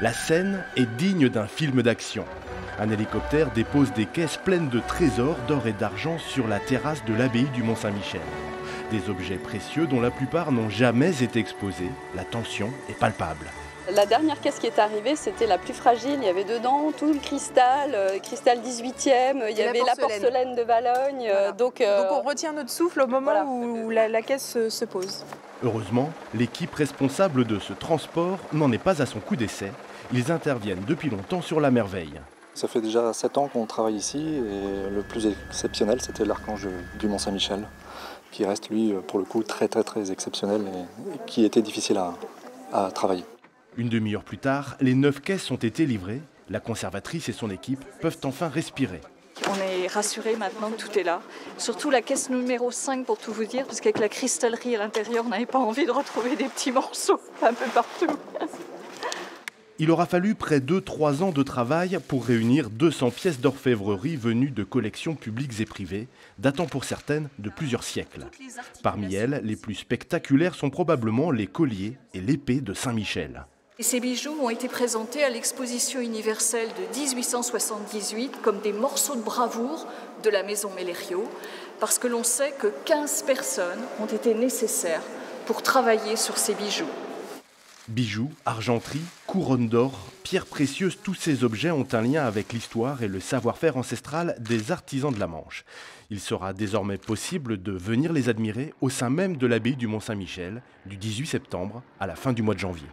La scène est digne d'un film d'action. Un hélicoptère dépose des caisses pleines de trésors d'or et d'argent sur la terrasse de l'abbaye du Mont-Saint-Michel. Des objets précieux dont la plupart n'ont jamais été exposés. La tension est palpable. La dernière caisse qui est arrivée, c'était la plus fragile. Il y avait dedans tout le cristal, cristal 18e, il y avait la porcelaine de Valogne. Voilà. Donc on retient notre souffle au moment où la caisse se pose. Heureusement, l'équipe responsable de ce transport n'en est pas à son coup d'essai. Ils interviennent depuis longtemps sur la merveille. Ça fait déjà 7 ans qu'on travaille ici et le plus exceptionnel, c'était l'archange du Mont-Saint-Michel, qui reste lui pour le coup très exceptionnel et qui était difficile à travailler. Une demi-heure plus tard, les 9 caisses ont été livrées. La conservatrice et son équipe peuvent enfin respirer. On est rassurés maintenant que tout est là. Surtout la caisse numéro 5 pour tout vous dire, parce qu'avec la cristallerie à l'intérieur, on n'avait pas envie de retrouver des petits morceaux un peu partout. Il aura fallu près de 3 ans de travail pour réunir 200 pièces d'orfèvrerie venues de collections publiques et privées, datant pour certaines de plusieurs siècles. Parmi elles, les plus spectaculaires sont probablement les colliers et l'épée de Saint-Michel. Et ces bijoux ont été présentés à l'exposition universelle de 1878 comme des morceaux de bravoure de la maison Mellerio, parce que l'on sait que 15 personnes ont été nécessaires pour travailler sur ces bijoux. Bijoux, argenterie, couronnes d'or, pierres précieuses, tous ces objets ont un lien avec l'histoire et le savoir-faire ancestral des artisans de la Manche. Il sera désormais possible de venir les admirer au sein même de l'abbaye du Mont-Saint-Michel du 18 septembre à la fin du mois de janvier.